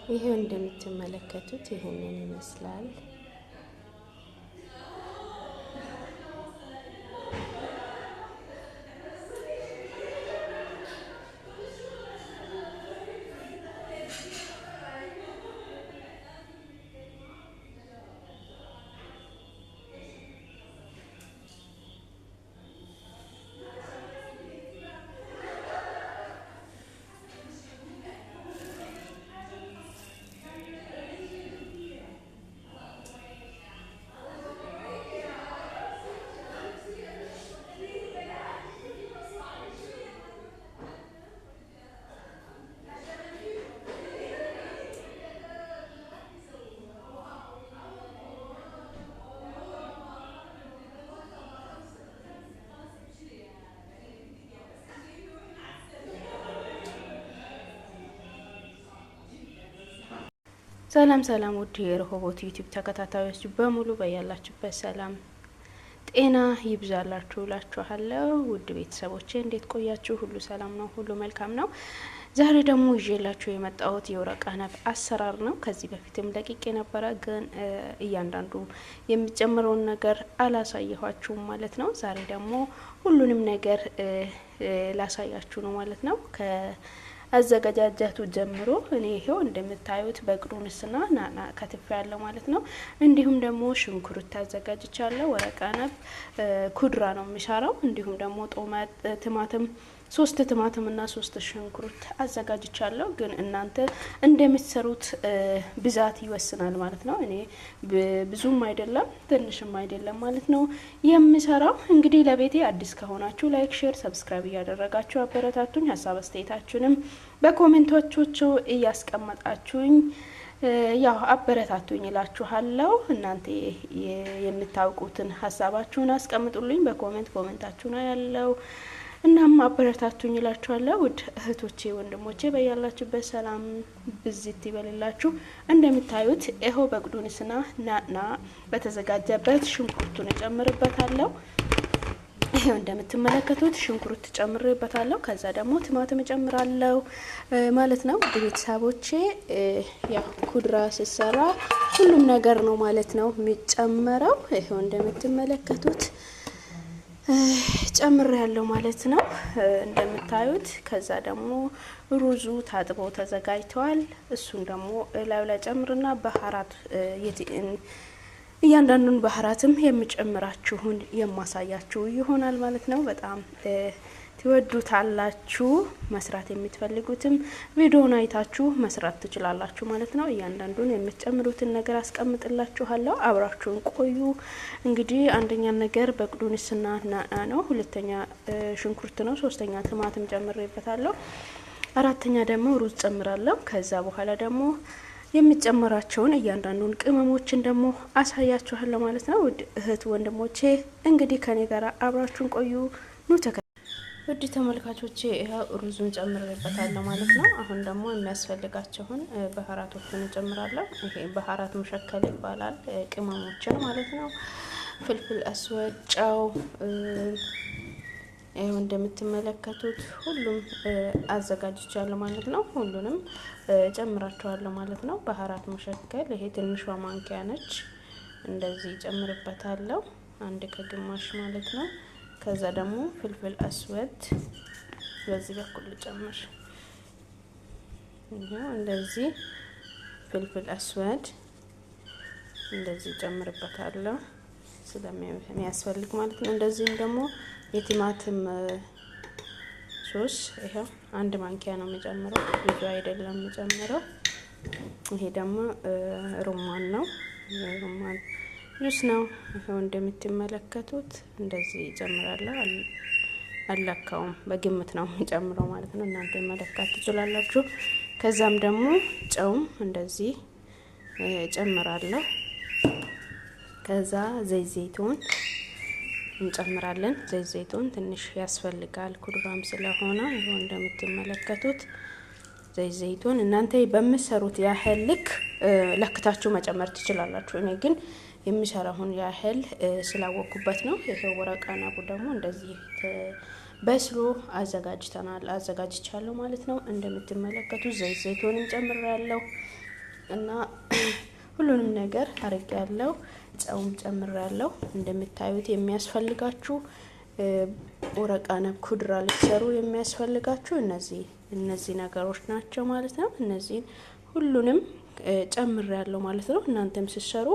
ይሄ እንደምትመለከቱት ይሄንን ይመስላል። ሰላም ሰላም ውድ የረሆቦት ዩቲዩብ ተከታታዮች በሙሉ በያላችሁበት ሰላም ጤና ይብዛላችሁ እላችኋለሁ። ውድ ቤተሰቦቼ እንዴት ቆያችሁ? ሁሉ ሰላም ነው? ሁሉ መልካም ነው? ዛሬ ደግሞ ይዤላችሁ የመጣሁት የወረቅ አነብ አሰራር ነው። ከዚህ በፊትም ለቅቄ ነበረ፣ ግን እያንዳንዱ የሚጨምረውን ነገር አላሳየኋችሁም ማለት ነው። ዛሬ ደግሞ ሁሉንም ነገር ላሳያችሁ ነው ማለት ነው። አዘጋጃጀቱ ጀምሮ እኔ ይሄው እንደምታዩት በቅዱንስና ናና ከትፍ ያለው ማለት ነው። እንዲሁም ደግሞ ሽንኩርት አዘጋጅቻለሁ። ወረቅ አነብ ኩድራ ነው የሚሰራው። እንዲሁም ደግሞ ጦማት፣ ቲማቲም 3 ቲማቲም እና 3 ሽንኩርት አዘጋጅቻለሁ። ግን እናንተ እንደምትሰሩት ብዛት ይወስናል ማለት ነው። እኔ ብዙም አይደለም ትንሽም አይደለም ማለት ነው የምሰራው። እንግዲህ ለቤቴ አዲስ ከሆናችሁ ላይክ፣ ሼር፣ ሰብስክራይብ እያደረጋችሁ አበረታቱኝ። ሀሳብ አስተያየታችሁንም በኮሜንቶቻችሁ እያስቀመጣችሁኝ ያው አበረታቱኝ እላችኋለሁ። እናንተ የምታውቁትን ሀሳባችሁን አስቀምጡልኝ ኮሜንታችሁን ያለው እናም አበረታቱኝ እላችኋለሁ። ውድ እህቶቼ ወንድሞቼ በያላችሁበት ሰላም ብዝት ይበልላችሁ። እንደምታዩት ይሄው በቅዱንስና ናና በተዘጋጀበት ሽንኩርቱን እጨምርበታለሁ። ይሄው እንደምትመለከቱት ሽንኩርት ጨምርበታለሁ። ከዛ ደግሞ ቲማቲም እጨምራለሁ ማለት ነው። ውድ ቤተሰቦቼ ያው ኩድራ ሲሰራ ሁሉም ነገር ነው ማለት ነው የሚጨመረው። ይሄው እንደምትመለከቱት ጨምር ያለው ማለት ነው እንደምታዩት። ከዛ ደግሞ ሩዙ ታጥቦ ተዘጋጅቷል። እሱን ደግሞ ላዩ ላይ ጨምርና ባህራት እያንዳንዱን ባህራትም የሚጨምራችሁን የማሳያችሁ ይሆናል ማለት ነው። በጣም ትወዱታላችሁ። መስራት የምትፈልጉትም ቪዲዮውን አይታችሁ መስራት ትችላላችሁ ማለት ነው። እያንዳንዱን የምትጨምሩትን ነገር አስቀምጥላችኋለሁ። አብራችሁን ቆዩ። እንግዲህ አንደኛ ነገር በቅዱንስና ናና ነው፣ ሁለተኛ ሽንኩርት ነው፣ ሶስተኛ ቲማቲም ጨምሬበታለሁ፣ አራተኛ ደግሞ ሩዝ ጨምራለሁ። ከዛ በኋላ ደግሞ የሚጨመራቸውን እያንዳንዱን ቅመሞችን ደግሞ አሳያችኋለሁ ማለት ነው። ውድ እህት ወንድሞቼ እንግዲህ ከኔ ጋር አብራችሁን ቆዩ። ኑ ውድ ተመልካቾቼ ይሄው ሩዙን ጨምሬበታለሁ ማለት ነው። አሁን ደግሞ የሚያስፈልጋቸውን ባህራቶችን ጨምራለሁ። ይሄ ባህራት ሙሸከል ይባላል፣ ቅመሞችን ማለት ነው። ፍልፍል አስወድ፣ ጨው፣ ይሄው እንደምትመለከቱት ሁሉም አዘጋጅቻለሁ ማለት ነው። ሁሉንም ጨምራቸዋለሁ ማለት ነው። ባህራት ሙሸከል ይሄ ትንሿ ማንኪያ ነች። እንደዚህ ጨምርበታለሁ፣ አንድ ከግማሽ ማለት ነው። ከዛ ደግሞ ፍልፍል አስወድ በዚህ በኩል ጨምር። ይሄው እንደዚህ ፍልፍል አስወድ እንደዚህ ጨምርበታለሁ ስለሚያስፈልግ ማለት ነው። እንደዚህም ደግሞ የቲማቲም ሶስ ይሄው አንድ ማንኪያ ነው የምጨምረው፣ ብዙ አይደለም የምጨምረው። ይሄ ደግሞ ሩማን ነው፣ ሩማን ጁስ ነው። ይሄው እንደምትመለከቱት እንደዚህ ጨምራለሁ። አለካውም በግምት ነው የምጨምረው ማለት ነው። እናንተ መለካት ትችላላችሁ። ከዛም ደግሞ ጨውም እንደዚህ ጨምራለሁ። ከዛ ዘይቱን እንጨምራለን። ዘይቱን ትንሽ ያስፈልጋል ኩድራም ስለሆነ ይሄው እንደምትመለከቱት ዘይቱን እናንተ በምትሰሩት ያህል ልክ ለክታችሁ መጨመር ትችላላችሁ። እኔ ግን የሚሰራውን ያህል ስላወኩበት ነው። ይሄው ወረቅ አነቡ ደግሞ እንደዚህ በስሎ አዘጋጅቻለሁ ማለት ነው። እንደምትመለከቱት ዘይቱንም ጨምሬያለሁ። እና ሁሉንም ነገር አርጌያለሁ። ጨውም ጨምሬያለሁ። እንደምታዩት የሚያስፈልጋችሁ ወረቃነብ ኩድራ ልትሰሩ የሚያስፈልጋችሁ እነዚህ ነገሮች ናቸው ማለት ነው። እነዚህን ሁሉንም ጨምሬያለሁ ማለት ነው። እናንተም ስትሰሩ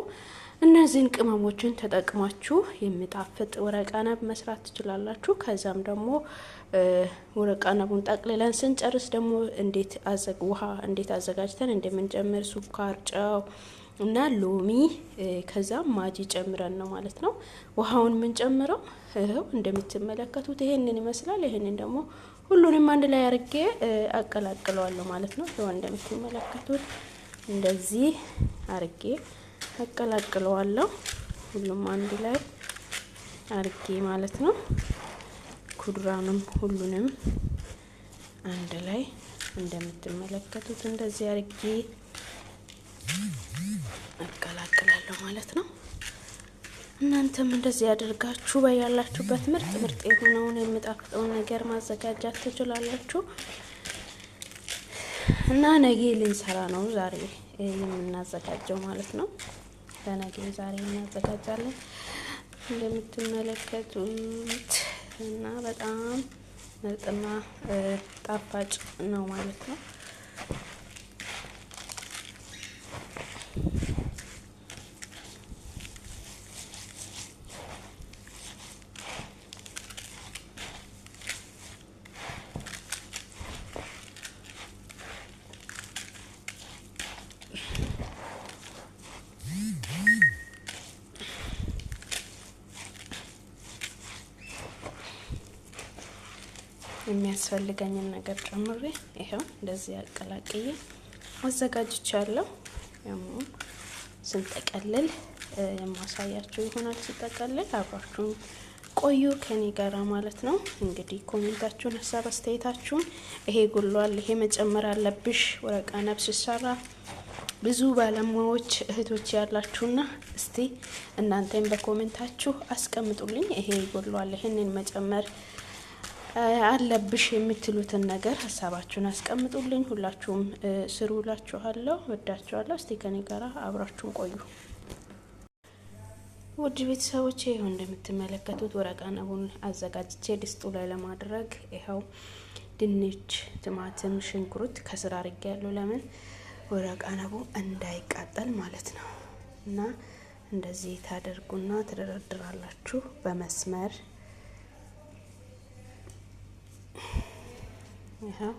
እነዚህን ቅመሞችን ተጠቅማችሁ የሚጣፍጥ ወረቃነብ መስራት ትችላላችሁ። ከዛም ደግሞ ወረቃነቡን ጠቅልለን ስንጨርስ ደግሞ ውሃ እንዴት አዘጋጅተን እንደምንጨምር ሱካር፣ ጨው እና ሎሚ ከዛም ማጂ ጨምረን ነው ማለት ነው ውሃውን የምንጨምረው። ይኸው እንደምትመለከቱት ይሄንን ይመስላል። ይሄንን ደግሞ ሁሉንም አንድ ላይ አርጌ አቀላቅለዋለሁ ማለት ነው። ይኸው እንደምትመለከቱት እንደዚህ አርጌ አቀላቅለዋለሁ። ሁሉም አንድ ላይ አርጌ ማለት ነው። ኩድራንም ሁሉንም አንድ ላይ እንደምትመለከቱት እንደዚህ አርጌ አቀላቅላለሁ ማለት ነው። እናንተም እንደዚህ ያደርጋችሁ በያላችሁበት ምርጥ የሆነውን የሚጣፍጠውን ነገር ማዘጋጃት ትችላላችሁ። እና ነገ ልንሰራ ነው ዛሬ የምናዘጋጀው ማለት ነው። ለነገ ዛሬ እናዘጋጃለን እንደምትመለከቱት እና በጣም ምርጥና ጣፋጭ ነው ማለት ነው። የሚያስፈልገኝን ነገር ጨምሬ ይሄው እንደዚህ አቀላቅዬ አዘጋጅቻለሁ። ያሙን ስንጠቀልል የማሳያችሁ ይሆናል። ሲጠቀልል አብራችሁን ቆዩ ከኔ ጋራ ማለት ነው። እንግዲህ ኮሜንታችሁን፣ ሀሳብ አስተያየታችሁን ይሄ ጎሏል፣ ይሄ መጨመር አለብሽ ወረቃነብ ሲሰራ ብዙ ባለሙያዎች እህቶች ያላችሁና እስቲ እናንተም በኮሜንታችሁ አስቀምጡልኝ። ይሄ ጎሏል፣ ይሄንን መጨመር አለብሽ የምትሉትን ነገር ሀሳባችሁን አስቀምጡልኝ። ሁላችሁም ስሩ እላችኋለሁ። ወዳችኋለሁ። እስቲ ከኔ ጋራ አብራችሁን ቆዩ። ውድ ቤተሰቦቼ ይኸው እንደምትመለከቱት ወረቃነቡን አዘጋጅቼ ድስቱ ላይ ለማድረግ ይኸው ድንች፣ ቲማቲም፣ ሽንኩርት ከስር አድርጌያለሁ። ለምን ወረቃነቡ እንዳይቃጠል ማለት ነው። እና እንደዚህ ታደርጉና ትደረድራላችሁ በመስመር ይሄው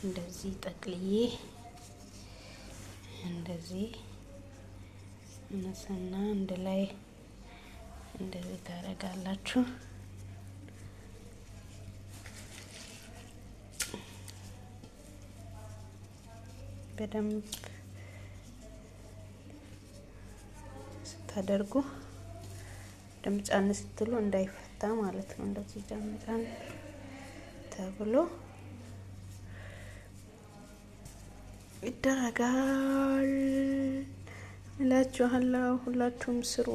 እንደዚህ ጠቅልዬ እንደዚህ እነሰና አንድ ላይ እንደዚህ ታደርጋላችሁ። በደንብ ስታደርጉ ደምጫን ስትሉ እንዳይፈታ ማለት ነው። እንደዚህ ጃምጫን ተብሎ ይደረጋል እላችኋለሁ። ሁላችሁም ስሩ።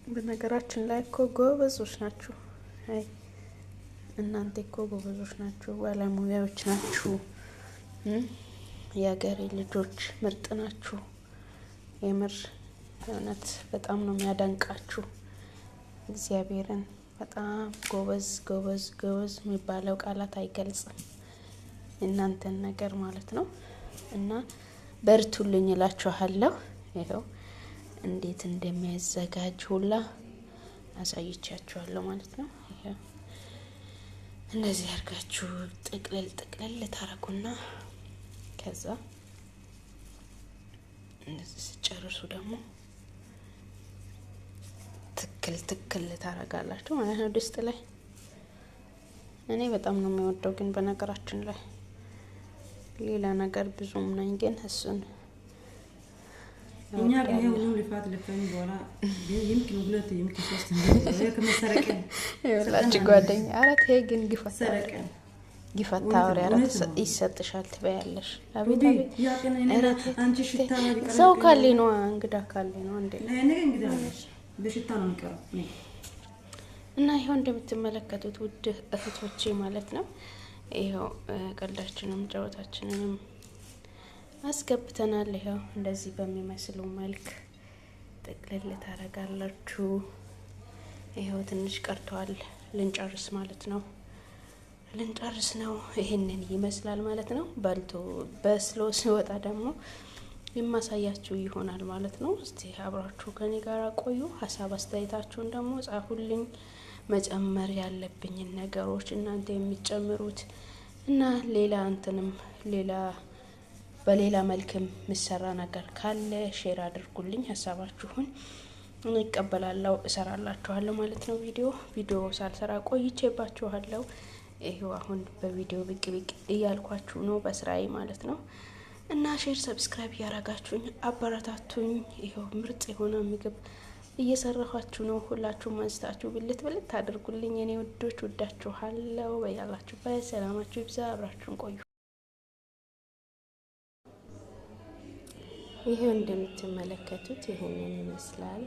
በነገራችን ላይ እኮ ጎበዞች ናችሁ። አይ እናንተ እኮ ጎበዞች ናችሁ፣ ባለሙያዎች ናችሁ፣ የሀገሬ ልጆች ምርጥ ናችሁ። የምር እውነት በጣም ነው የሚያደንቃችሁ። እግዚአብሔርን በጣም ጎበዝ ጎበዝ ጎበዝ የሚባለው ቃላት አይገልጽም እናንተን ነገር ማለት ነው። እና በርቱልኝ እላችኋለሁ። ይሄው እንዴት እንደሚያዘጋጅ ሁላ አሳይቻችኋለሁ ማለት ነው። ይሄው እንደዚህ አድርጋችሁ ጥቅልል ታረጉና ከዛ እንደዚህ ሲጨርሱ ደግሞ ትክል ታረጋላችሁ ማለት ነው ድስት ላይ። እኔ በጣም ነው የሚወደው ግን በነገራችን ላይ ሌላ ነገር ብዙም ነኝ ግን እሱን እኛ ጋር ሁሉ ልፋት ልፈን በኋላ ይምኪ ሁለት ይምኪ ሶስት እንደዚህ ከመሰረቀ ይላችሁ ጓደኛ አራት ይሄ ግን ግፋታ አውሪያራ ይሰጥሻል ትበያለሽ። አቤት አቤት አንቺ ሽታ ሰው ካለ ነው እንግዳ ካለ ነው እንዴ እኔ እንግዳ ነሽ በሽታ ነው የሚቀረው እና ይሄው እንደምትመለከቱት ውድ እህቶቼ ማለት ነው። ይሄው ቀልዳችንም ጨዋታችንንም አስገብተናል። ይኸው እንደዚህ በሚመስለው መልክ ጥቅልል ታረጋላችሁ። ይኸው ትንሽ ቀርቷል ልንጨርስ ማለት ነው። ልንጨርስ ነው። ይሄንን ይመስላል ማለት ነው። በስሎ ሲወጣ ደግሞ የማሳያችሁ ይሆናል ማለት ነው። እስቲ አብራችሁ ከኔ ጋር ቆዩ። ሀሳብ አስተያየታችሁን ደግሞ ጻፉልኝ። መጨመር ያለብኝን ነገሮች እናንተ የሚጨምሩት እና በሌላ መልክም ምሰራ ነገር ካለ ሼር አድርጉልኝ። ሀሳባችሁን እቀበላለሁ፣ እሰራላችኋለሁ ማለት ነው። ቪዲዮ ሳልሰራ ቆይቼባችኋለሁ። ይሄው አሁን በቪዲዮ ብቅ እያልኳችሁ ነው በስራዬ ማለት ነው። እና ሼር ሰብስክራይብ ያረጋችሁኝ አበረታቱኝ። ይሄው ምርጥ የሆነ ምግብ እየሰራኋችሁ ነው። ሁላችሁም አንስታችሁ ብልት አድርጉልኝ። እኔ ውዶች ወዳችኋለሁ። በያላችሁበት ሰላማችሁ ይብዛ። አብራችሁን ቆዩ። ይሄው እንደምትመለከቱት ይሄንን ይመስላል።